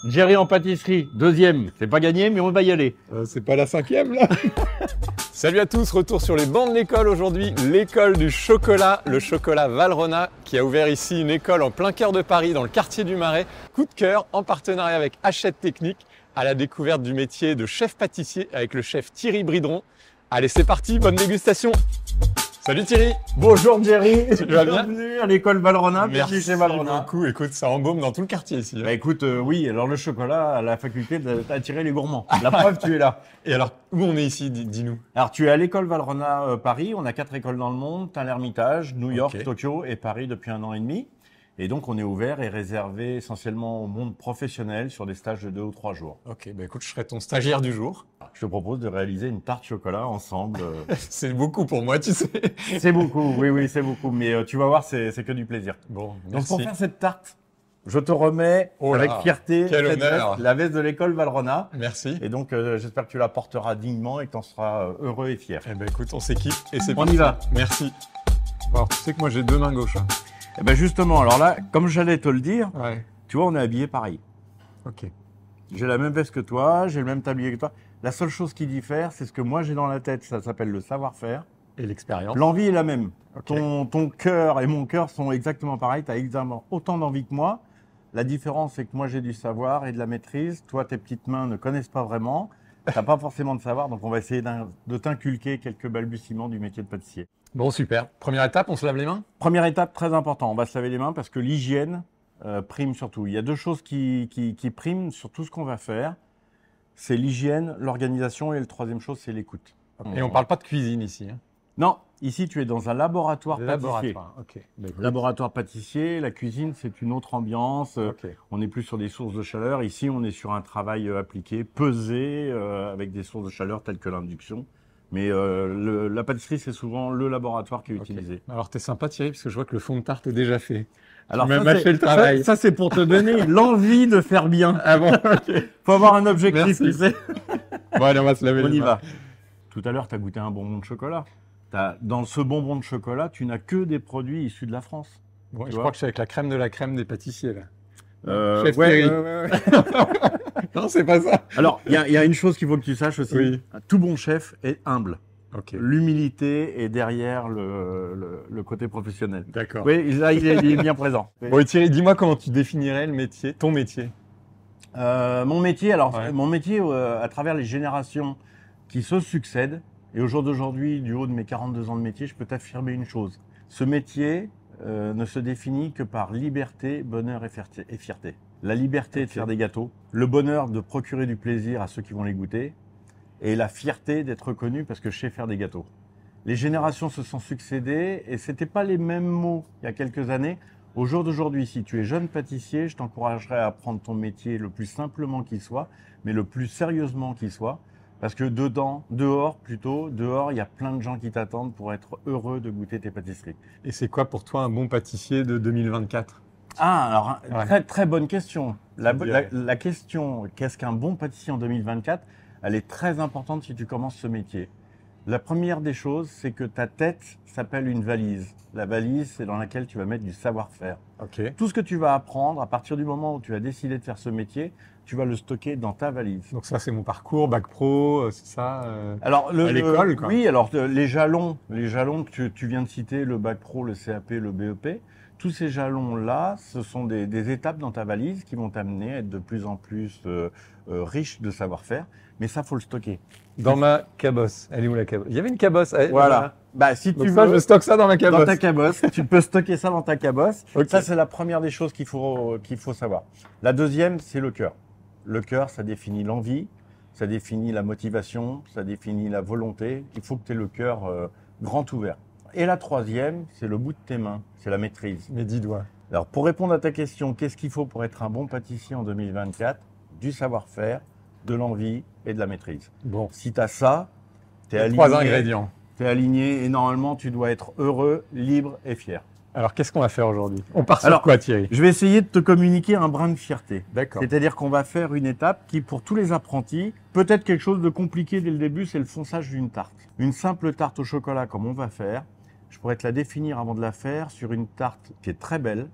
Jerry en pâtisserie, deuxième. C'est pas gagné, mais on va y aller. C'est pas la cinquième là. Salut à tous, retour sur les bancs de l'école aujourd'hui, l'école du chocolat, le chocolat Valrhona, qui a ouvert ici une école en plein cœur de Paris, dans le quartier du Marais. Coup de cœur, en partenariat avec Hachette Technique, à la découverte du métier de chef pâtissier avec le chef Thierry Bridron. Allez, c'est parti, bonne dégustation. Salut Thierry. Bonjour Jerry. Tu vas bien? Bienvenue à l'école Valrhona. Merci chez Valrhona. beaucoup. Écoute, ça embaume dans tout le quartier ici. Bah écoute, oui, alors le chocolat a la faculté d'attirer les gourmands. La preuve, tu es là. Et alors, où on est ici, dis-nous? Alors tu es à l'école Valrhona Paris, on a 4 écoles dans le monde, t'as l'Ermitage, New York, Ok. Tokyo et Paris depuis 1 an et demi. Et donc on est ouvert et réservé essentiellement au monde professionnel sur des stages de 2 ou 3 jours. Ok, bah écoute, je serai ton stagiaire du jour. Je te propose de réaliser une tarte chocolat ensemble. C'est beaucoup pour moi, tu sais. C'est beaucoup, oui, c'est beaucoup. Mais tu vas voir, c'est que du plaisir. Bon, Donc merci. pour faire cette tarte, je te remets Oh là, avec fierté quel cette honneur. veste, la veste de l'école Valrhona. Merci. Et donc j'espère que tu la porteras dignement et que tu en seras heureux et fier. Eh ben écoute, on s'équipe et c'est On parti. y va. Merci. Alors, tu sais que moi j'ai 2 mains gauches. Hein. Et ben justement, alors là, comme j'allais te le dire, Ouais. tu vois, on est habillés pareil. Ok. J'ai la même veste que toi, j'ai le même tablier que toi. La seule chose qui diffère, c'est ce que moi j'ai dans la tête, ça s'appelle le savoir-faire. Et l'expérience. L'envie est la même. Ok. Ton cœur et mon cœur sont exactement pareils, tu as exactement autant d'envie que moi. La différence, c'est que moi j'ai du savoir et de la maîtrise. Toi, tes petites mains ne connaissent pas vraiment. Tu n'as pas forcément de savoir, donc on va essayer de t'inculquer quelques balbutiements du métier de pâtissier. Bon, super. Première étape, on se lave les mains? Première étape très importante, on va se laver les mains parce que l'hygiène prime surtout. Il y a 2 choses qui priment sur tout ce qu'on va faire. C'est l'hygiène, l'organisation et la troisième chose, c'est l'écoute. Et on parle pas de cuisine ici. Hein. Non, ici tu es dans un laboratoire pâtissier. Laboratoire. Ok. Bah, écoute. Laboratoire pâtissier, la cuisine c'est une autre ambiance. Ok. On n'est plus sur des sources de chaleur. Ici on est sur un travail appliqué, pesé, avec des sources de chaleur telles que l'induction. Mais la pâtisserie c'est souvent le laboratoire qui est Ok. utilisé. Alors t'es sympa Thierry parce que je vois que le fond de tarte est déjà fait. Alors m'as ça, mal c'est- fait le travail. Ça, c'est pour te donner l'envie de faire bien. Ah bon, ok. Faut avoir un objectif, Merci. tu sais. Bon allez, on va se laver On les y mains. va. Tout à l'heure, tu as goûté un bonbon de chocolat. Dans ce bonbon de chocolat, tu n'as que des produits issus de la France. Bon, Tu je vois. crois que je suis avec la crème de la crème des pâtissiers là. Ouais, Chef Thierry. ouais. Non, c'est pas ça. Alors, il y a une chose qu'il faut que tu saches aussi. Oui. Un tout bon chef est humble. Ok. L'humilité est derrière le côté professionnel. D'accord. Oui, là, il est bien présent. Bon et Thierry, dis-moi comment tu définirais le métier, ton métier. Mon métier, Ouais. mon métier à travers les générations qui se succèdent, et au jour d'aujourd'hui, du haut de mes 42 ans de métier, je peux t'affirmer une chose. Ce métier ne se définit que par liberté, bonheur et fierté. La liberté de Ok. faire des gâteaux, le bonheur de procurer du plaisir à ceux qui vont les goûter, et la fierté d'être reconnu parce que je sais faire des gâteaux. Les générations se sont succédées et c'était pas les mêmes mots il y a quelques années. Au jour d'aujourd'hui, si tu es jeune pâtissier, je t'encouragerais à apprendre ton métier le plus simplement qu'il soit, mais le plus sérieusement qu'il soit. Parce que dehors, il y a plein de gens qui t'attendent pour être heureux de goûter tes pâtisseries. Et c'est quoi pour toi un bon pâtissier de 2024? Ah, alors, Ouais. très, très bonne question. La dirais. question, qu'est-ce qu'un bon pâtissier en 2024, elle est très importante si tu commences ce métier. La première des choses, c'est que ta tête s'appelle une valise. La valise, c'est dans laquelle tu vas mettre du savoir-faire. Ok. Tout ce que tu vas apprendre, à partir du moment où tu as décidé de faire ce métier, tu vas le stocker dans ta valise. Donc ça c'est mon parcours, bac pro, c'est ça. Alors, À l'école, quoi. Oui, alors les jalons que tu viens de citer, le bac pro, le CAP, le BEP, tous ces jalons-là, ce sont des étapes dans ta valise qui vont t'amener à être de plus en plus riche de savoir-faire. Mais ça, faut le stocker. Dans ma cabosse. Elle est où la cabosse? Il y avait une cabosse. Voilà. Bah, si Donc tu ça, veux, je stocke ça dans ma cabosse. dans ta cabosse, tu peux stocker ça dans ta cabosse. Ok. Ça, c'est la première des choses qu'il faut savoir. La deuxième, c'est le cœur. Le cœur, ça définit l'envie, ça définit la motivation, ça définit la volonté. Il faut que tu aies le cœur grand ouvert. Et la troisième, c'est le bout de tes mains, c'est la maîtrise. Mes 10 doigts. Alors, pour répondre à ta question, qu'est-ce qu'il faut pour être un bon pâtissier en 2024? Du savoir-faire, de l'envie et de la maîtrise. Bon. Si tu as ça, tu es Les aligné. 3 ingrédients. Tu es aligné et normalement, tu dois être heureux, libre et fier. Alors qu'est-ce qu'on va faire aujourd'hui? On part sur Alors, quoi Thierry? Je vais essayer de te communiquer un brin de fierté. D'accord. C'est-à-dire qu'on va faire une étape qui, pour tous les apprentis, peut être quelque chose de compliqué dès le début, c'est le fonçage d'une tarte. Une simple tarte au chocolat comme on va faire, je pourrais te la définir avant de la faire sur une tarte qui est très belle,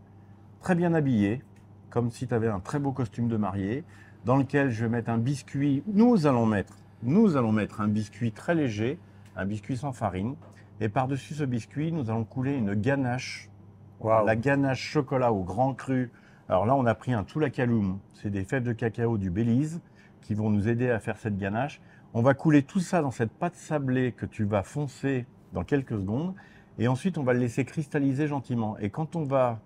très bien habillée, comme si tu avais un très beau costume de mariée, dans lequel je vais mettre un biscuit. Nous allons mettre un biscuit très léger, un biscuit sans farine. Et par-dessus ce biscuit, nous allons couler une ganache. Waouh. La ganache chocolat au grand cru. Alors là, on a pris un Tulacaloum. C'est des fèves de cacao du Belize qui vont nous aider à faire cette ganache. On va couler tout ça dans cette pâte sablée que tu vas foncer dans quelques secondes. Et ensuite, on va le laisser cristalliser gentiment. Et quand on va,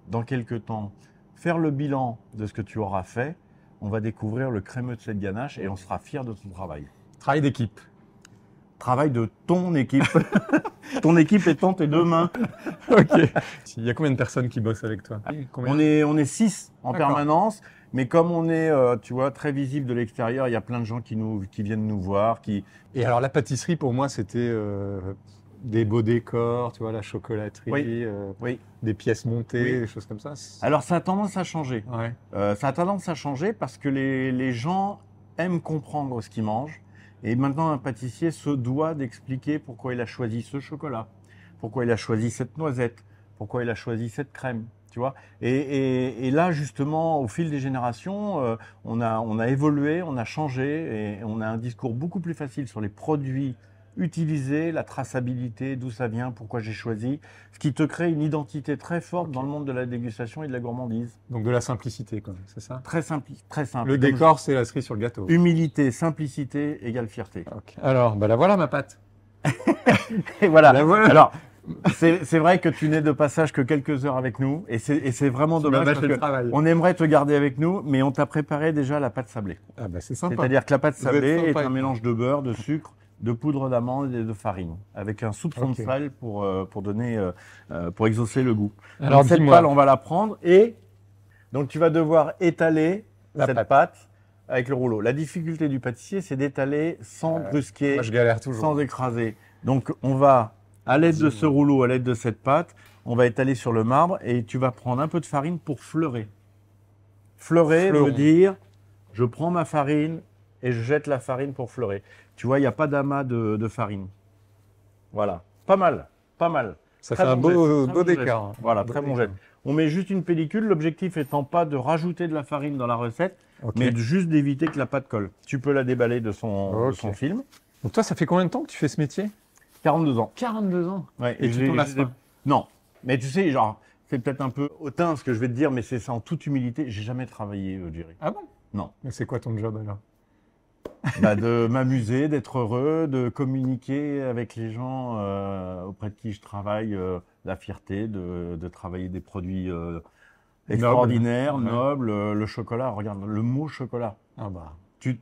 dans quelques temps, faire le bilan de ce que tu auras fait, on va découvrir le crémeux de cette ganache et on sera fiers de ton travail. Travail d'équipe. Travail de ton équipe. Ton équipe étant tes deux mains. Ok. Il y a combien de personnes qui bossent avec toi? On est 6 en D'accord. permanence, mais comme on est, tu vois, très visible de l'extérieur, il y a plein de gens qui viennent nous voir, Et alors la pâtisserie pour moi c'était des beaux décors, tu vois, la chocolaterie, Oui. Oui. des pièces montées, Oui. des choses comme ça. Alors ça a tendance à changer. Ouais. Ça a tendance à changer parce que les gens aiment comprendre ce qu'ils mangent. Et maintenant, un pâtissier se doit d'expliquer pourquoi il a choisi ce chocolat, pourquoi il a choisi cette noisette, pourquoi il a choisi cette crème, tu vois. Et là, justement, au fil des générations, on a évolué, on a changé et on a un discours beaucoup plus facile sur les produits utilisés, la traçabilité, d'où ça vient, pourquoi j'ai choisi, ce qui te crée une identité très forte dans le monde de la dégustation et de la gourmandise. Donc de la simplicité, quoi, c'est ça? Très simple, très simple. Le décor, c'est la cerise sur le gâteau. Humilité, simplicité égale fierté. Ok. Alors, bah la voilà ma pâte. Et voilà. La voilà. Alors, c'est vrai que tu n'es de passage que quelques heures avec nous et c'est vraiment Tu m'as dommage vaché parce le que travail. on aimerait te garder avec nous, mais on t'a préparé déjà la pâte sablée. Ah bah c'est sympa. C'est-à-dire que la pâte Vous êtes sablée est sympa. un mélange de beurre, de sucre, de poudre d'amande et de farine, avec un soupçon Ok. de sel pour exaucer le goût. Alors Donc, cette dis-moi. pâte, on va la prendre et donc tu vas devoir étaler La cette pâte. pâte avec le rouleau. La difficulté du pâtissier, c'est d'étaler sans brusquer, Moi je galère toujours. sans écraser. Donc on va, à l'aide de ce rouleau, à l'aide de cette pâte, on va étaler sur le marbre et tu vas prendre un peu de farine pour fleurer. Fleurer Fleuron. veut dire, je prends ma farine et je jette la farine pour fleurer. Tu vois, il n'y a pas d'amas de farine. Voilà, pas mal, pas mal. Ça Très fait un bon beau, geste, très beau bon geste. décor. Voilà, Beau très bon décor. jet. On met juste une pellicule, l'objectif étant pas de rajouter de la farine dans la recette, Ok. mais juste d'éviter que la pâte colle. Tu peux la déballer de son Ok. film. Donc toi, ça fait combien de temps que tu fais ce métier? 42 ans. 42 ans. Ouais, Et tu j'ai- t'en lasses j'ai- pas? Non, mais tu sais, genre, c'est peut-être un peu hautain ce que je vais te dire, mais c'est ça en toute humilité. J'ai jamais travaillé, Jerry. Ah bon? Non. Mais c'est quoi ton job alors? Bah, de m'amuser, d'être heureux, de communiquer avec les gens auprès de qui je travaille, la fierté de travailler des produits extraordinaires, Ouais. nobles. Le chocolat, regarde, le mot chocolat. Ah bah. Tu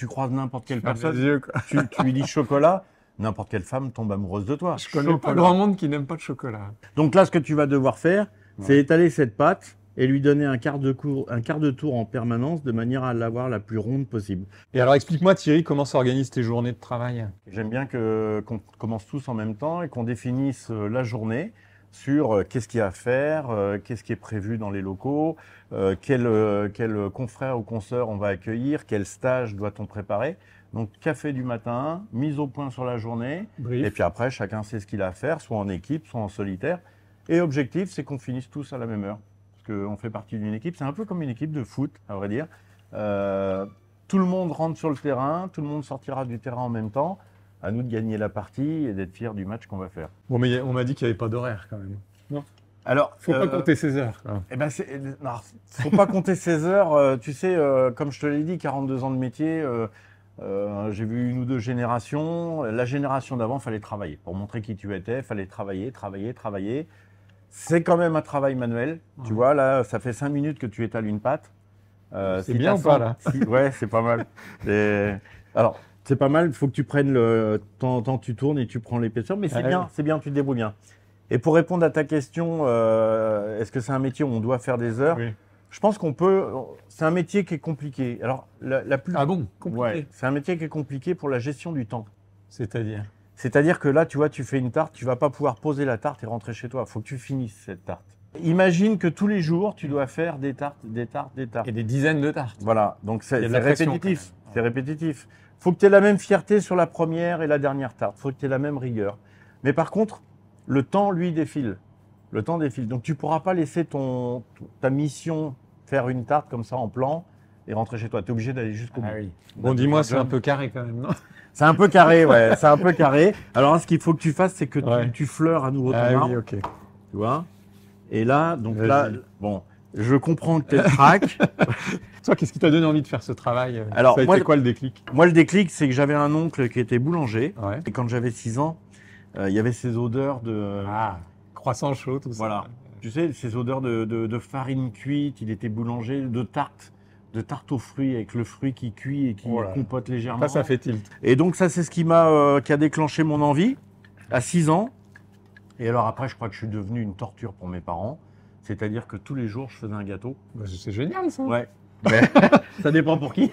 croises n'importe quelle Ferme personne, les yeux, quoi. tu lui dis chocolat, n'importe quelle femme tombe amoureuse de toi. Je connais pas Chocolat. grand monde qui n'aime pas de chocolat. Donc là, ce que tu vas devoir faire, c'est Ouais. étaler cette pâte et lui donner un quart de tour en permanence de manière à l'avoir la plus ronde possible. Et alors explique-moi Thierry, comment s'organisent tes journées de travail? J'aime bien qu'on commence tous en même temps et qu'on définisse la journée sur qu'est-ce qu'il y a à faire, qu'est-ce qui est prévu dans les locaux, quel confrère ou consoeur on va accueillir, quel stage doit-on préparer. Donc café du matin, mise au point sur la journée, Brief. et puis après chacun sait ce qu'il a à faire, soit en équipe, soit en solitaire. Et objectif, c'est qu'on finisse tous à la même heure, parce qu'on fait partie d'une équipe. C'est un peu comme une équipe de foot, à vrai dire. Tout le monde rentre sur le terrain, tout le monde sortira du terrain en même temps. À nous de gagner la partie et d'être fiers du match qu'on va faire. Bon, mais on m'a dit qu'il n'y avait pas d'horaire quand même. Alors, Faut pas compter ses heures. Quoi. Eh ben, non, faut pas compter ses heures. Tu sais, comme je te l'ai dit, 42 ans de métier. J'ai vu une ou deux générations. La génération d'avant, fallait travailler. Pour montrer qui tu étais, fallait travailler. C'est quand même un travail manuel. Tu Ouais. vois, là, ça fait 5 minutes que tu étales une pâte. C'est bien ou pas, là Ouais, c'est pas mal. Alors, c'est pas mal. Il faut que tu prennes temps en temps, tu tournes et tu prends l'épaisseur. Mais c'est Ah, bien, oui. c'est bien, tu te débrouilles bien. Et pour répondre à ta question, est-ce que c'est un métier où on doit faire des heures? Oui. Je pense qu'on peut. C'est un métier qui est compliqué. Alors, la plus. Ah bon? Compliqué. Ouais, c'est un métier qui est compliqué pour la gestion du temps. C'est-à-dire? C'est-à-dire que là, tu vois, tu fais une tarte, tu vas pas pouvoir poser la tarte et rentrer chez toi. Il faut que tu finisses cette tarte. Imagine que tous les jours, tu dois faire des tartes. Et des dizaines de tartes. Voilà, donc Il y c'est a de la pression, répétitif. quand même. C'est répétitif. Faut que tu aies la même fierté sur la première et la dernière tarte. Faut que tu aies la même rigueur. Mais par contre, le temps, lui, défile. Le temps défile. Donc tu pourras pas laisser ta mission faire une tarte comme ça en plan et rentrer chez toi. Tu es obligé d'aller jusqu'au bout. Oui. Bon, dis-moi, c'est un peu carré quand même, non? C'est un peu carré, ouais. C'est un peu carré. Alors, ce qu'il faut que tu fasses, c'est que Ouais. tu fleures à nouveau ton Ah marbre. oui, ok. Tu vois. Et là, donc Vas-y. là, bon, je comprends que tu es crack. Toi, qu'est-ce qui t'a donné envie de faire ce travail? Alors, ça a moi, été quoi le déclic? Moi, le déclic, c'est que j'avais un oncle qui était boulanger. Ouais. Et quand j'avais 6 ans, il y avait ces odeurs de... Ah, croissant chaud, tout ça. Voilà. Tu sais, ces odeurs de farine cuite. Il était boulanger, de tarte aux fruits, avec le fruit qui cuit et qui Oh là. compote légèrement. Ça fait tilt. Et donc, ça, c'est ce qui a déclenché mon envie à 6 ans. Et alors après, je crois que je suis devenu une torture pour mes parents. C'est-à-dire que tous les jours, je faisais un gâteau. Bah, c'est génial, ça. Ouais. Mais ça dépend pour qui.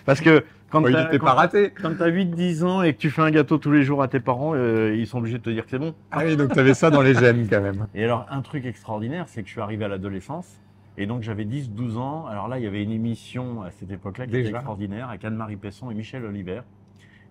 Parce que quand Bon, il n'était pas raté. tu as 8-10 ans et que tu fais un gâteau tous les jours à tes parents, ils sont obligés de te dire que c'est bon. Ah oui, donc tu avais ça dans les gènes quand même. Et alors, un truc extraordinaire, c'est que je suis arrivé à l'adolescence. Et donc, j'avais 10-12 ans. Alors là, il y avait une émission à cette époque-là qui était Déjà. extraordinaire avec Anne-Marie Pesson et Michel Oliver.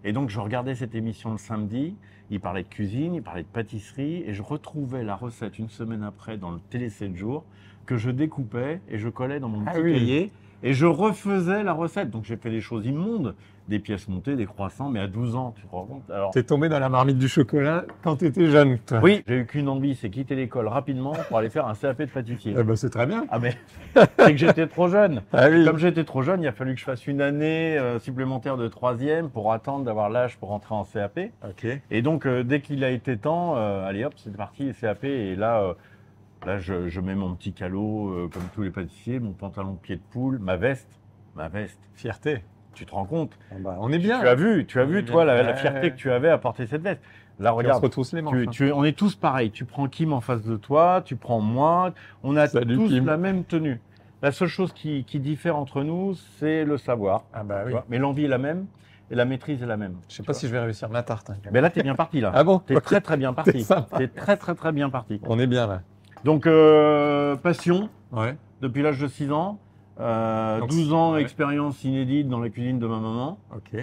Et donc, je regardais cette émission le samedi. Il parlait de cuisine, il parlait de pâtisserie. Et je retrouvais la recette une semaine après dans le Télé 7 jours que je découpais et je collais dans mon Ah petit oui. cahier. Et je refaisais la recette. Donc, j'ai fait des choses immondes. Des pièces montées, des croissants. Mais à 12 ans, tu te rends compte? Alors, T'es tombé dans la marmite du chocolat quand t'étais jeune, toi. oui, j'ai eu qu'une envie, c'est quitter l'école rapidement pour aller faire un CAP de pâtissier. Eh ben, c'est très bien. Ah mais c'est que j'étais trop jeune. Ah oui. Comme j'étais trop jeune, il a fallu que je fasse une année supplémentaire de 3e pour attendre d'avoir l'âge pour rentrer en CAP. Ok. Et donc dès qu'il a été temps, allez hop, c'est parti, CAP. Et là, je mets mon petit calot comme tous les pâtissiers, mon pantalon de pied de poule, ma veste. Fierté. Tu te rends compte? Ah bah, on est bien. Tu as vu, est toi, bien. la fierté que tu avais à porter cette veste. Là, On se regarde. retrousse les manches. hein. On est tous pareils. Tu prends Kim en face de toi, tu prends moi. On a Salut, tous Kim. la même tenue. La seule chose qui diffère entre nous, c'est le savoir. Ah bah tu oui. vois. Mais l'envie est la même et la maîtrise est la même. Je sais pas si je vais réussir ma tarte. hein. Mais là, tu es bien parti. Là. Ah bon? Tu es Ok. très très bien parti. C'est sympa. Tu es très très très bien parti. On est bien là. Donc, passion, Ouais. depuis l'âge de 6 ans. Donc, 12 ans, ouais. expérience inédite dans la cuisine de ma maman. Ok.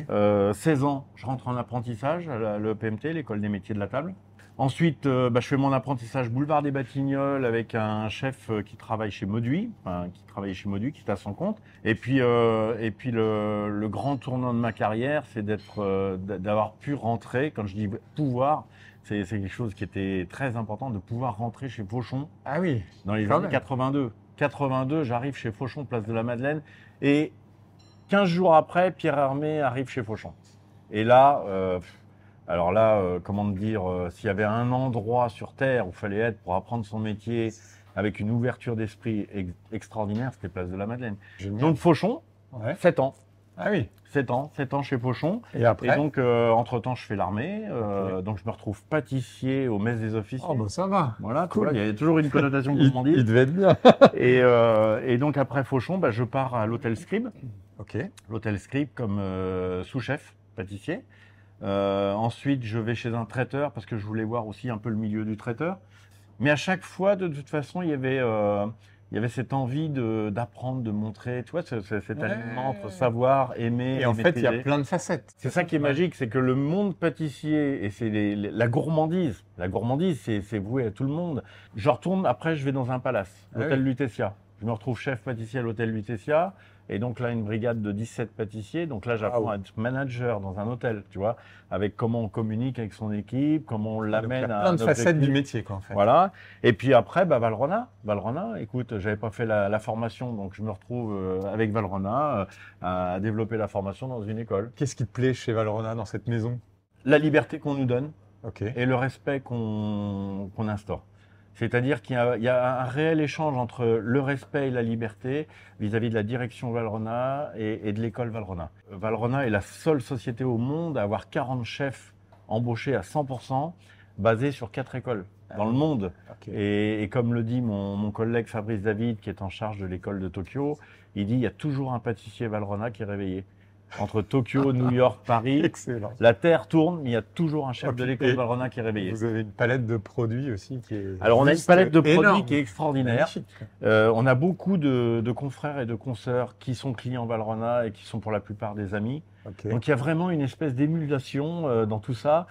16 ans, je rentre en apprentissage à l'EPMT, l'école des métiers de la table. Ensuite, je fais mon apprentissage boulevard des Batignolles avec un chef qui travaille chez Mauduit, qui est à son compte. Et puis le grand tournant de ma carrière, c'est d'avoir pu rentrer. Quand je dis pouvoir, c'est quelque chose qui était très important, de pouvoir rentrer chez Fauchon Ah oui. dans les Quand années même. 82. 82, j'arrive chez Fauchon, place de la Madeleine, et 15 jours après, Pierre Hermé arrive chez Fauchon. Et là, comment te dire, s'il y avait un endroit sur Terre où il fallait être pour apprendre son métier avec une ouverture d'esprit extraordinaire, c'était place de la Madeleine. Génial. Donc Fauchon, Ouais. 7 ans. Ah oui. 7 ans chez Fauchon. Et après? Et donc, entre-temps, je fais l'armée. Donc, je me retrouve pâtissier au mess des officiers. Oh bah ça va. Voilà, tu cool. vois, il y a toujours une connotation Il gourmandise. devait être bien. Et donc après Fauchon, je pars à l'hôtel Scribe. Ok. L'hôtel Scribe comme sous-chef pâtissier. Ensuite, je vais chez un traiteur parce que je voulais voir aussi un peu le milieu du traiteur. Mais à chaque fois, de toute façon, il y avait cette envie d'apprendre, de montrer, tu vois, cet Ouais. alignement entre savoir, aimer Et en fait, il y a maîtriser. plein de facettes. C'est ça qui est magique, c'est que le monde pâtissier et c'est la gourmandise. La gourmandise, c'est voué à tout le monde. Je retourne, après je vais dans un palace, Ah l'hôtel oui. Lutetia. Je me retrouve chef pâtissier à l'hôtel Lutetia. Et donc là, une brigade de 17 pâtissiers. Donc là, j'apprends Waouh. à être manager dans un hôtel, tu vois, avec comment on communique avec son équipe, comment on Donc, il y a l'amène à plein un de facettes objectif. du métier, quoi, en fait. Voilà. Et puis après, Valrhona, écoute, j'avais pas fait la formation, donc je me retrouve avec Valrhona à développer la formation dans une école. Qu'est-ce qui te plaît chez Valrhona dans cette maison? La liberté qu'on nous donne Ok. et le respect qu'on instaure. C'est-à-dire qu'il y a un réel échange entre le respect et la liberté vis-à-vis de la direction Valrhona et de l'école Valrhona. Valrhona est la seule société au monde à avoir 40 chefs embauchés à 100%, basés sur 4 écoles dans le monde. Ok. Et comme le dit mon collègue Fabrice David, qui est en charge de l'école de Tokyo, il dit il y a toujours un pâtissier Valrhona qui est réveillé. Entre Tokyo, New York, Paris, Excellent. la Terre tourne, mais il y a toujours un chef Ok. de l'école Et Valrhona qui est réveillé. Vous avez une palette de produits aussi qui est. Alors, on a une juste palette de produits énorme. qui est extraordinaire. Magnifique. On a beaucoup de confrères et de consoeurs qui sont clients Valrhona et qui sont pour la plupart des amis. Ok. Donc, il y a vraiment une espèce d'émulation dans tout ça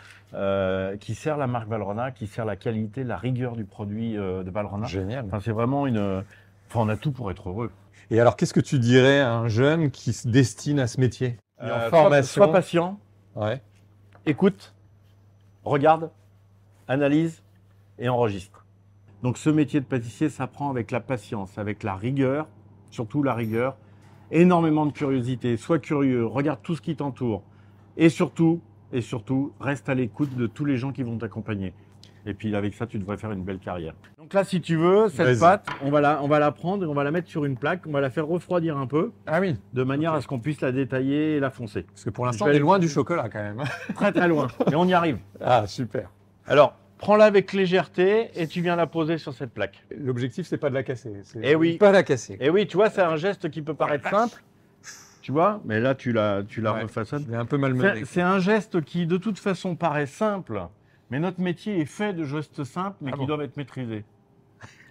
qui sert la marque Valrhona, qui sert la qualité, la rigueur du produit de Valrhona. Génial. Enfin, c'est vraiment Enfin, on a tout pour être heureux. Et alors, qu'est-ce que tu dirais à un jeune qui se destine à ce métier? Il est en formation. Sois patient, Ouais. écoute, regarde, analyse et enregistre. Donc ce métier de pâtissier s'apprend avec la patience, avec la rigueur, surtout la rigueur, énormément de curiosité. Sois curieux, regarde tout ce qui t'entoure et surtout, reste à l'écoute de tous les gens qui vont t'accompagner. Et puis avec ça, tu devrais faire une belle carrière. Donc là, si tu veux, cette pâte, on va la prendre et on va la mettre sur une plaque, on va la faire refroidir un peu, Ah oui. de manière à ce qu'on puisse la détailler et la foncer. Parce que pour l'instant, on est loin du chocolat quand même. Très très loin, mais on y arrive. Ah, super. Alors, prends-la avec légèreté et tu viens la poser sur cette plaque. L'objectif, c'est pas de la casser. Eh oui. Pas la casser. Et oui, tu vois, c'est un geste qui peut paraître simple, tu vois, mais là, tu la Ouais. refaçonnes. Il est un peu malmené. C'est un geste qui, de toute façon, paraît simple, mais notre métier est fait de gestes simples, mais qui doivent être maîtrisés.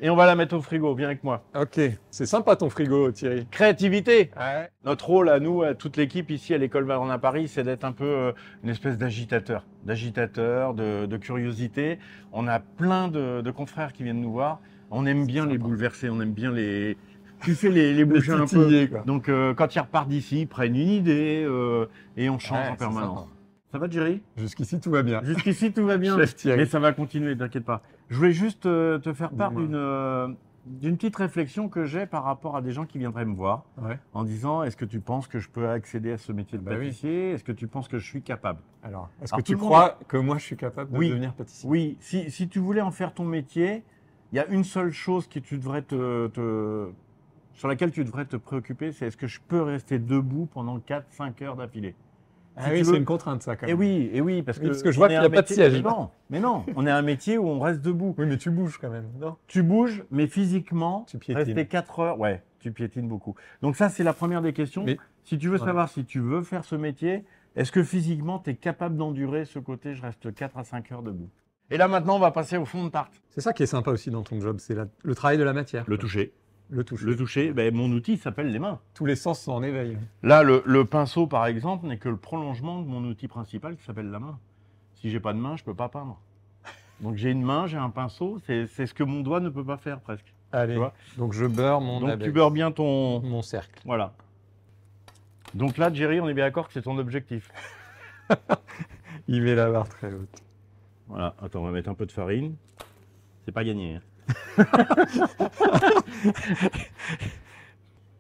Et on va la mettre au frigo, viens avec moi. Ok. C'est sympa ton frigo, Thierry. Créativité. Ouais. Notre rôle à nous, à toute l'équipe ici à l'école Valrhona Paris, c'est d'être un peu une espèce d'agitateur, de curiosité. On a plein de confrères qui viennent nous voir. On aime bien les bouleverser, on aime bien les... Tu fais les bouger un peu. titiller, quoi. Donc quand ils repartent d'ici, ils prennent une idée et on change Ouais, en c'est permanence. sympa. Ça va, Jerry? Jusqu'ici, tout va bien. Jusqu'ici, tout va bien. Chef Thierry. Mais ça va continuer, t'inquiète pas. Je voulais juste te faire part d'une petite réflexion que j'ai par rapport à des gens qui viendraient me voir Ouais. en disant est-ce que tu penses que je peux accéder à ce métier de Bah oui. pâtissier? Est-ce que tu penses que je suis capable? Alors, est-ce Alors, que tu tout le crois que moi, je suis capable de Oui. devenir pâtissier? Oui, si tu voulais en faire ton métier, il y a une seule chose que tu devrais sur laquelle tu devrais te préoccuper, c'est est-ce que je peux rester debout pendant 4-5 heures d'affilée? Ah Si oui, tu c'est veux. une contrainte, ça, quand Eh même. oui, parce Oui, que, parce que je vois on est qu'il y a un pas de métier- siège. Mais non, on est un métier où on reste debout. Oui, mais tu bouges quand même, non? Tu bouges, mais physiquement, Tu piétines. rester 4 heures, ouais, tu piétines beaucoup. Donc ça, c'est la première des questions. Mais- Si tu veux Ouais. savoir si tu veux faire ce métier, est-ce que physiquement, tu es capable d'endurer ce côté, je reste 4 à 5 heures debout? Et là, maintenant, on va passer au fond de tarte. C'est ça qui est sympa aussi dans ton job, c'est le travail de la matière. Le toucher. Le toucher. Le toucher, ben, mon outil s'appelle les mains. Tous les sens sont en éveil. Là, le pinceau, par exemple, n'est que le prolongement de mon outil principal qui s'appelle la main. Si j'ai pas de main, je peux pas peindre. Donc j'ai une main, j'ai un pinceau, c'est ce que mon doigt ne peut pas faire presque. Allez, Tu vois. donc je beurre mon Donc abeille. tu beurres bien ton... Mon cercle. Voilà. Donc là, Jerry, on est bien d'accord que c'est ton objectif. Il met la barre très haute. Voilà, attends, on va mettre un peu de farine. C'est pas gagné. Hein.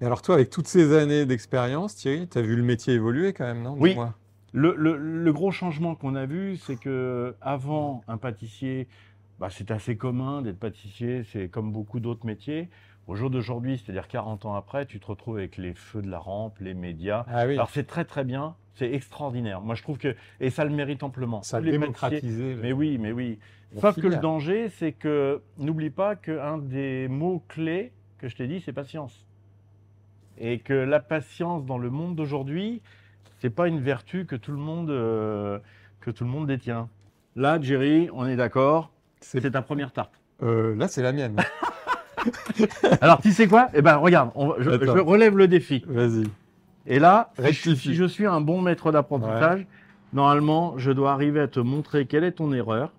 Et alors toi, avec toutes ces années d'expérience, Thierry, tu as vu le métier évoluer quand même, non? Oui. Dis-moi. Le gros changement qu'on a vu, c'est que avant un pâtissier, bah, c'est assez commun d'être pâtissier, c'est comme beaucoup d'autres métiers. Au jour d'aujourd'hui, c'est-à-dire 40 ans après, tu te retrouves avec les feux de la rampe, les médias. Ah oui, Alors c'est très très bien, c'est extraordinaire. Moi je trouve que, et ça le mérite amplement. ça a Tous les pâtissiers- démocratisé. Mais oui, mais oui. la Sauf que le filière. danger, c'est que n'oublie pas qu'un des mots clés que je t'ai dit, c'est patience. Et que la patience dans le monde d'aujourd'hui, c'est pas une vertu que tout le monde détient. Là, Jerry, on est d'accord, c'est ta première tarte. Là, c'est la mienne. Alors, tu sais quoi? Eh ben, regarde, je Attends. relève le défi. Vas-y. Et là, Rectifie. si je suis un bon maître d'apprentissage, normalement, je dois arriver à te montrer quelle est ton erreur.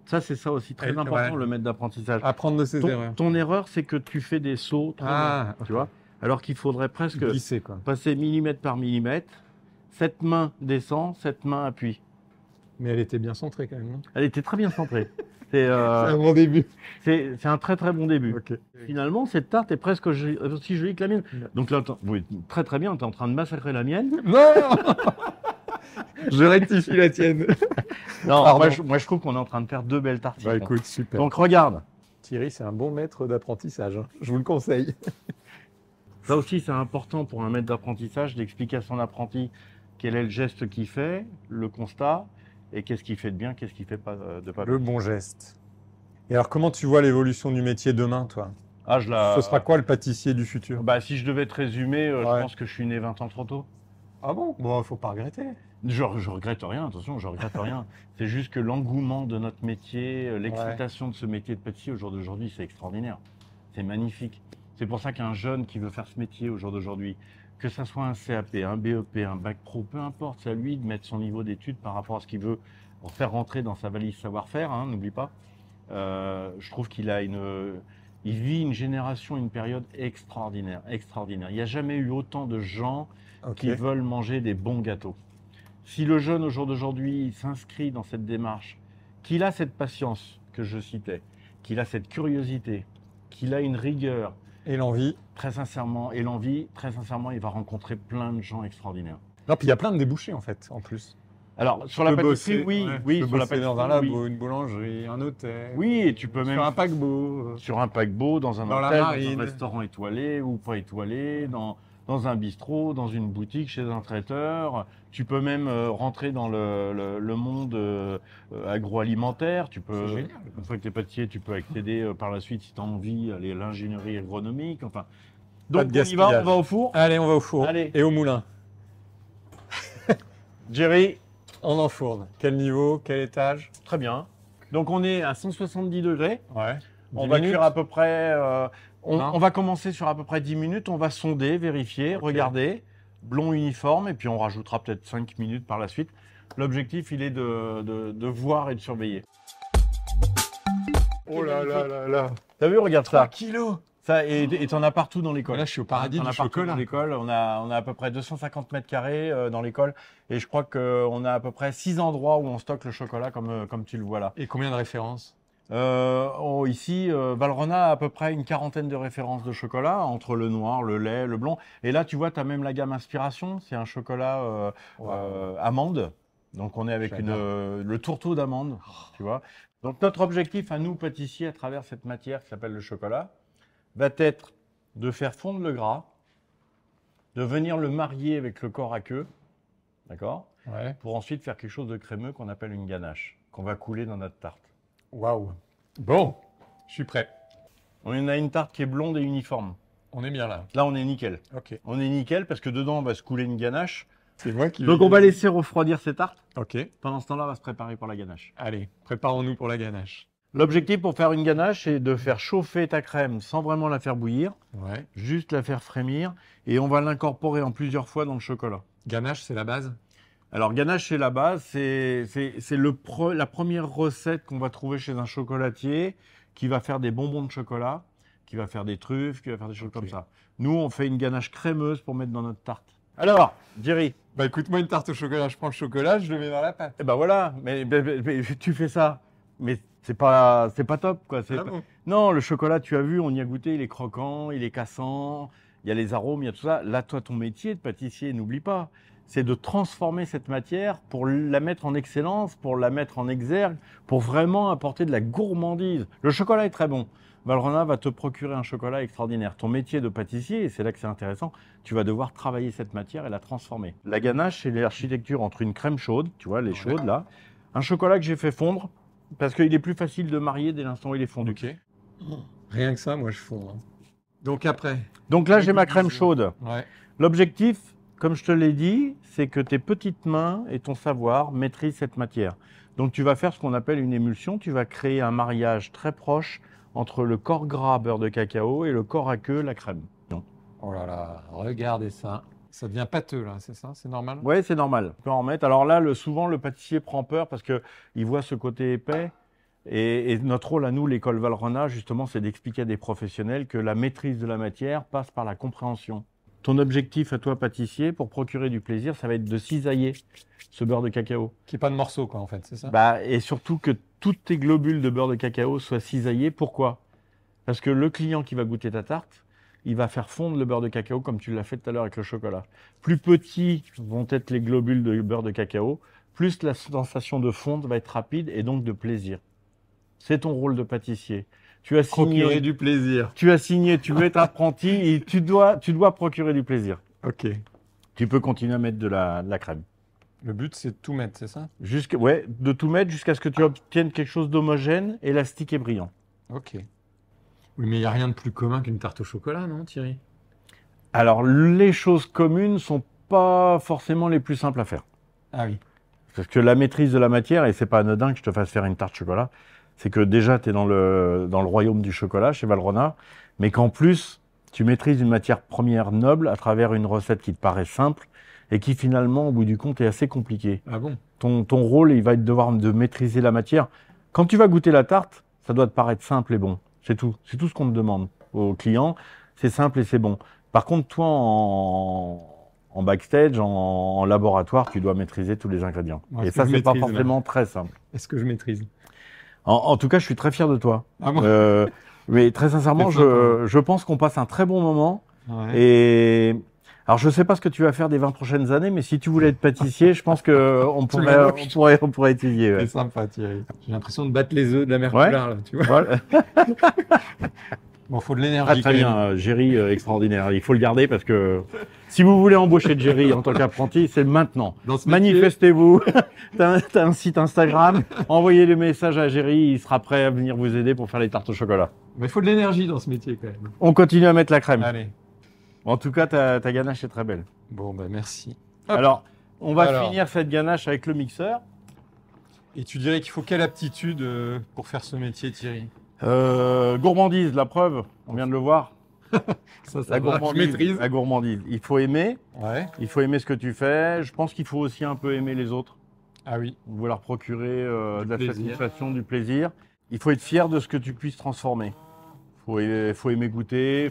Ça, c'est ça aussi très Ouais. important, le maître d'apprentissage. Apprendre de ses erreurs. Ton erreur, c'est que tu fais des sauts trop Ah, longs, tu vois. Alors qu'il faudrait presque glisser, quoi. passer millimètre par millimètre. Cette main descend, cette main appuie. Mais elle était bien centrée quand même, non? Elle était très bien centrée. C'est un bon début. C'est un très très bon début. Ok. Finalement, cette tarte est presque aussi jolie que la mienne. Non. Donc là, oui, très très bien, tu es en train de massacrer la mienne. Non. Je rectifie la tienne. Non, Pardon. moi je trouve qu'on est en train de faire deux belles tartes. Bah écoute, super. Donc regarde, Thierry, c'est un bon maître d'apprentissage, hein. Je vous le conseille. ça aussi c'est important pour un maître d'apprentissage d'expliquer à son apprenti quel est le geste qu'il fait, le constat, et qu'est-ce qu'il fait de bien, qu'est-ce qu'il fait pas, de pas bien. Le bon geste. Et alors, comment tu vois l'évolution du métier demain, toi? Ah, Ce sera quoi le pâtissier du futur? Bah, si je devais te résumer, Ouais. je pense que je suis né 20 ans trop tôt. Ah bon? Bon, faut pas regretter. Je regrette rien, attention, je regrette rien. C'est juste que l'engouement de notre métier, l'excitation de ce métier de pâtissier au jour d'aujourd'hui, c'est extraordinaire. C'est magnifique. C'est pour ça qu'un jeune qui veut faire ce métier au jour d'aujourd'hui, que ça soit un CAP, un BEP, un bac pro, peu importe, c'est à lui de mettre son niveau d'études par rapport à ce qu'il veut faire rentrer dans sa valise savoir-faire, hein, n'oublie pas. Je trouve qu'il a Il vit une génération, une période extraordinaire, extraordinaire. Il n'y a jamais eu autant de gens qui veulent manger des bons gâteaux. Si le jeune au jour d'aujourd'hui s'inscrit dans cette démarche, qu'il a cette patience que je citais, qu'il a cette curiosité, qu'il a une rigueur, et l'envie, très sincèrement, il va rencontrer plein de gens extraordinaires. Non, puis il y a plein de débouchés en fait, en plus. Alors, sur la pâtisserie, oui, sur la pâtisserie, dans un labo, une boulangerie, un hôtel. Oui, et tu peux même... Sur un paquebot. Sur un paquebot, dans un hôtel, dans un restaurant étoilé ou pas étoilé, dans un bistrot, dans une boutique, chez un traiteur. Tu peux même rentrer dans le monde agroalimentaire. Tu peux, une fois que tu es pâtissier, tu peux accéder par la suite, si tu as envie, à l'ingénierie agronomique. Enfin, donc on y va, on va au four. Allez, on va au four. Allez. Et au moulin. Jerry. On enfourne. Quel niveau, quel étage? Très bien. Donc on est à 170 degrés. Ouais. On va cuire à peu près... on va commencer sur à peu près 10 minutes. On va sonder, vérifier, regarder. Blond uniforme. Et puis on rajoutera peut-être 5 minutes par la suite. L'objectif, il est de voir et de surveiller. Oh là là là là. T'as vu, regarde ça. 3 kilos. Ça, et t'en as partout dans l'école. Là, je suis au paradis du chocolat. Dans l'école, on a à peu près 250 mètres carrés dans l'école. Et je crois qu'on a à peu près 6 endroits où on stocke le chocolat, comme tu le vois là. Et combien de références? Ici, Valrhona a à peu près une quarantaine de références de chocolat, entre le noir, le lait, le blond. Et là, tu vois, tu as même la gamme Inspiration. C'est un chocolat amande. Donc, on est avec le tourteau d'amande, tu vois. Donc, notre objectif à nous, pâtissiers, à travers cette matière qui s'appelle le chocolat, va être de faire fondre le gras, de venir le marier avec le corps à queue, d'accord, pour ensuite faire quelque chose de crémeux qu'on appelle une ganache, qu'on va couler dans notre tarte. Waouh. Bon, je suis prêt. On a une tarte qui est blonde et uniforme. On est bien là. Là, on est nickel. Ok. On est nickel parce que dedans, on va se couler une ganache. C'est moi qui... Donc, on va laisser refroidir ces tartes. Ok. Pendant ce temps-là, on va se préparer pour la ganache. Allez, préparons-nous pour la ganache. L'objectif pour faire une ganache, c'est de faire chauffer ta crème sans vraiment la faire bouillir. Ouais. Juste la faire frémir. Et on va l'incorporer en plusieurs fois dans le chocolat. Ganache, c'est la base? Alors, ganache, c'est la base. C'est la première recette qu'on va trouver chez un chocolatier qui va faire des bonbons de chocolat, qui va faire des truffes, qui va faire des choses comme ça. Nous, on fait une ganache crémeuse pour mettre dans notre tarte. Alors, Jerry. Bah écoute, moi, une tarte au chocolat, je prends le chocolat, je le mets dans la pâte. Et ben voilà, mais tu fais ça. Mais c'est pas top, quoi. Bon. Non, le chocolat, tu as vu, on y a goûté, il est croquant, il est cassant, il y a les arômes, il y a tout ça. Là, toi, ton métier de pâtissier, n'oublie pas, c'est de transformer cette matière pour la mettre en excellence, pour la mettre en exergue, pour vraiment apporter de la gourmandise. Le chocolat est très bon. Valrhona va te procurer un chocolat extraordinaire. Ton métier de pâtissier, et c'est là que c'est intéressant, tu vas devoir travailler cette matière et la transformer. La ganache, c'est l'architecture entre une crème chaude, tu vois, les chaudes là, un chocolat que j'ai fait fondre, parce qu'il est plus facile de marier dès l'instant où il est fondu. Ok. Rien que ça, moi, je fonds. Hein. Donc après. Donc là, j'ai ma crème chaude. Ouais. L'objectif, comme je te l'ai dit, c'est que tes petites mains et ton savoir maîtrisent cette matière. Donc tu vas faire ce qu'on appelle une émulsion. Tu vas créer un mariage très proche entre le corps gras beurre de cacao et le corps à queue, la crème. Donc. Oh là là, regardez ça. Ça devient pâteux là, c'est ça? C'est normal? Oui, c'est normal. Tu peux en remettre. Alors là, souvent, le pâtissier prend peur parce qu'il voit ce côté épais. Et notre rôle à nous, l'école Valrhona, justement, c'est d'expliquer à des professionnels que la maîtrise de la matière passe par la compréhension. Ton objectif à toi, pâtissier, pour procurer du plaisir, ça va être de cisailler ce beurre de cacao. Qui n'est pas de morceaux, quoi, en fait, c'est ça? Bah, et surtout que toutes tes globules de beurre de cacao soient cisaillés. Pourquoi? Parce que le client qui va goûter ta tarte, il va faire fondre le beurre de cacao comme tu l'as fait tout à l'heure avec le chocolat. Plus petits vont être les globules de beurre de cacao, plus la sensation de fonte va être rapide et donc de plaisir. C'est ton rôle de pâtissier. Tu as signé, procurer du plaisir. Tu as signé, tu veux être apprenti et tu dois procurer du plaisir. Ok. Tu peux continuer à mettre de la crème. Le but, c'est de tout mettre, c'est ça? Ouais, de tout mettre jusqu'à ce que tu obtiennes quelque chose d'homogène, élastique et brillant. Ok. Oui, mais il n'y a rien de plus commun qu'une tarte au chocolat, non, Thierry? Alors, les choses communes ne sont pas forcément les plus simples à faire. Ah oui. Parce que la maîtrise de la matière, et c'est pas anodin que je te fasse faire une tarte chocolat, c'est que déjà, tu es dans le royaume du chocolat chez Valrhona, mais qu'en plus, tu maîtrises une matière première noble à travers une recette qui te paraît simple et qui finalement, au bout du compte, est assez compliquée. Ah bon? Ton rôle, il va être devoir de maîtriser la matière. Quand tu vas goûter la tarte, ça doit te paraître simple et bon. C'est tout. C'est tout ce qu'on te demande aux clients. C'est simple et c'est bon. Par contre, toi, en backstage, en laboratoire, tu dois maîtriser tous les ingrédients. Ouais, et ça, c'est pas maîtrise, forcément très simple. Est-ce que je maîtrise? En tout cas, je suis très fier de toi. Ah bon? Mais très sincèrement, je pense qu'on passe un très bon moment. Ouais. Et alors, je sais pas ce que tu vas faire des 20 prochaines années, mais si tu voulais être pâtissier, je pense que on pourrait étudier. Ouais. C'est sympa, Thierry. J'ai l'impression de battre les œufs de la mer Ouais. Poulard, là, tu vois. Voilà. Bon, faut de Ah, l'énergie. très quand bien, même. Jerry, extraordinaire. Il faut le garder parce que si vous voulez embaucher Jerry en tant qu'apprenti, c'est maintenant. Dans ce métier, Manifestez-vous. T'as un site Instagram. Envoyez le message à Jerry. Il sera prêt à venir vous aider pour faire les tartes au chocolat. mais il faut de l'énergie dans ce métier quand même. On continue à mettre la crème. Allez. En tout cas, ta ganache est très belle. Bon, bah merci. Hop. Alors, on va Alors. finir cette ganache avec le mixeur. Et tu dirais qu'il faut quelle aptitude pour faire ce métier, Thierry? Gourmandise, la preuve, on vient de le voir. Ça La va, je gourmandise, maîtrise. la gourmandise. Il faut aimer Ouais. ce que tu fais. Je pense qu'il faut aussi un peu aimer les autres. Ah oui. Vouloir procurer de la plaisir. satisfaction, du plaisir. Il faut être fier de ce que tu puisses transformer. Faut aimer goûter.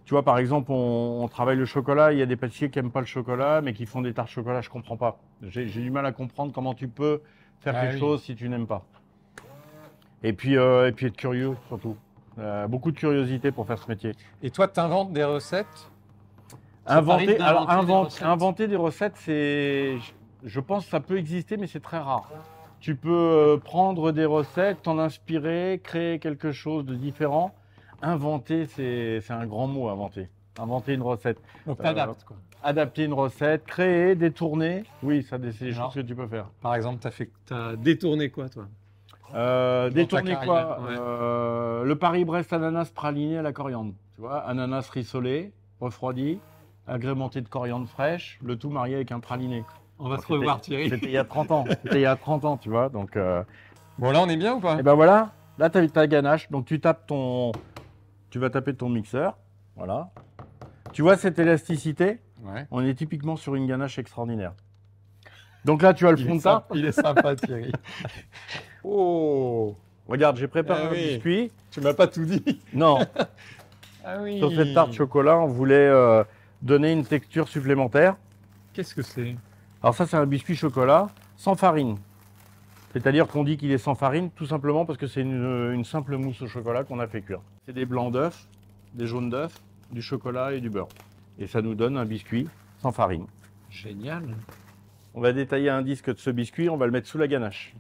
Tu vois, par exemple, on travaille le chocolat. Il y a des pâtissiers qui n'aiment pas le chocolat, mais qui font des tartes chocolat. Je comprends pas. J'ai du mal à comprendre comment tu peux faire Ah quelque oui. chose si tu n'aimes pas. Et puis être curieux, surtout. Beaucoup de curiosité pour faire ce métier. Et toi, tu inventes des recettes? Ça t'arrive Inventer des recettes, je pense que ça peut exister, mais c'est très rare. Tu peux prendre des recettes, t'en inspirer, créer quelque chose de différent. Inventer, c'est un grand mot, inventer. Inventer une recette. Donc, t'adaptes, quoi. Adapter une recette, créer, détourner. Oui, ça, c'est des Genre. choses que tu peux faire. Par exemple, t'as détourné quoi, toi? Détourner ta quoi carrière, ouais. Le Paris-Brest ananas praliné à la coriandre. Tu vois, ananas rissolé, refroidi, agrémenté de coriandre fraîche, le tout marié avec un praliné. On va se revoir, Thierry. C'était il y a 30 ans. C'était il y a 30 ans, tu vois. Donc, Bon, là, on est bien ou pas? et ben voilà. Là, tu as ta ganache. Donc, tu vas taper ton mixeur. Voilà. Tu vois cette élasticité? Ouais. On est typiquement sur une ganache extraordinaire. Donc là, tu as le fond de tarte. Il est sympa, Thierry. Oh! Regarde, j'ai préparé Ah un oui. biscuit. Tu m'as pas tout dit. Non, Ah oui. sur cette tarte chocolat, on voulait donner une texture supplémentaire. Qu'est-ce que c'est? Alors ça, c'est un biscuit chocolat sans farine. C'est-à-dire qu'on dit qu'il est sans farine, tout simplement parce que c'est une simple mousse au chocolat qu'on a fait cuire. C'est des blancs d'œufs, des jaunes d'œufs, du chocolat et du beurre. Et ça nous donne un biscuit sans farine. Génial. On va détailler un disque de ce biscuit, on va le mettre sous la ganache.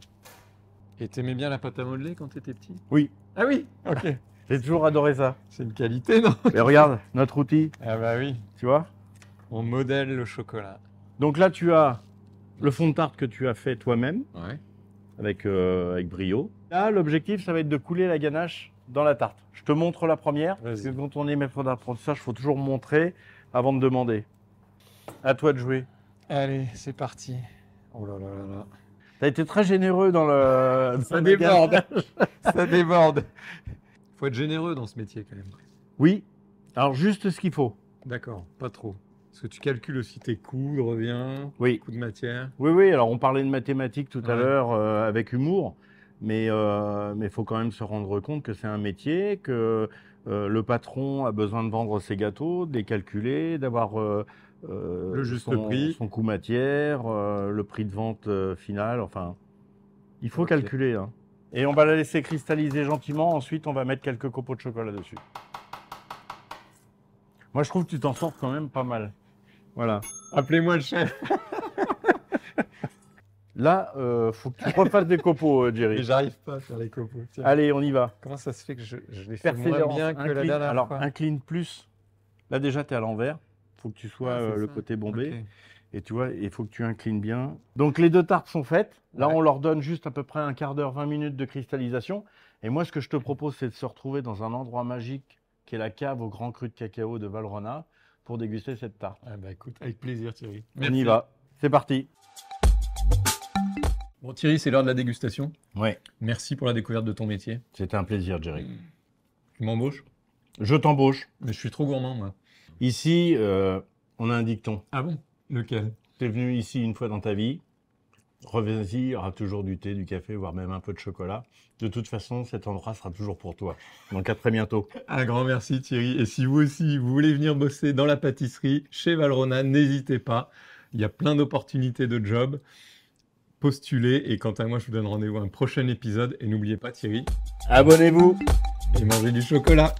Et t'aimais bien la pâte à modeler quand t'étais petit? Oui, Ah oui. Ok. j'ai toujours adoré ça. C'est une qualité, non? Mais regarde, notre outil, Ah bah oui. tu vois. On modèle le chocolat. Donc là, tu as le fond de tarte que tu as fait toi-même, Ouais. avec brio. Là, l'objectif, ça va être de couler la ganache dans la tarte. Je te montre la première, parce que Vas-y. quand on est maître d'apprentissage, il faut toujours montrer avant de demander. À toi de jouer. Allez, c'est parti. Oh là là là là. Tu as été très généreux dans le... Ça déborde. Ça déborde. Faut être généreux dans ce métier quand même. Oui, alors juste ce qu'il faut. D'accord, pas trop. Parce que tu calcules aussi tes coûts de revient, Oui. coûts de matière. Oui, alors on parlait de mathématiques tout à Ouais. l'heure avec humour, mais il faut quand même se rendre compte que c'est un métier, que le patron a besoin de vendre ses gâteaux, de les calculer, d'avoir Le juste prix. son coût matière, le prix de vente final, enfin, il faut Ok. calculer. Hein. Et on va la laisser cristalliser gentiment, ensuite on va mettre quelques copeaux de chocolat dessus. Moi je trouve que tu t'en sors quand même pas mal. Voilà. Appelez-moi le chef. Là, faut que tu refasses des copeaux, Mais Jerry. j'arrive pas à faire les copeaux. Tiens. Allez, on y va. Comment ça se fait que je les fais moins Persévérance. bien que la Incline. dernière Alors, fois? incline plus. Là, déjà, tu es à l'envers. Il faut que tu sois Ah, c'est le ça. côté bombé. Ok. Et tu vois, il faut que tu inclines bien. Donc, les deux tartes sont faites. Là, Ouais. on leur donne juste à peu près un quart d'heure, 20 minutes de cristallisation. Et moi, ce que je te propose, c'est de se retrouver dans un endroit magique qui est la cave au Grand Cru de Cacao de Valrhona pour déguster cette tarte. Ah bah écoute, avec plaisir Thierry. On y va. C'est parti. Bon Thierry, c'est l'heure de la dégustation. Ouais. Merci pour la découverte de ton métier. C'était un plaisir, Jerry. Tu m'embauches? Je t'embauche. Mais je suis trop gourmand moi. Ici, on a un dicton. Ah bon? Lequel? Tu es venu ici une fois dans ta vie. reviens-y, il y aura toujours du thé, du café, voire même un peu de chocolat. De toute façon, cet endroit sera toujours pour toi. Donc à très bientôt. Un grand merci Thierry. Et si vous aussi, vous voulez venir bosser dans la pâtisserie chez Valrhona, n'hésitez pas. Il y a plein d'opportunités de job. Postulez. Et quant à moi, je vous donne rendez-vous à un prochain épisode. Et n'oubliez pas Thierry, Abonnez-vous et mangez du chocolat.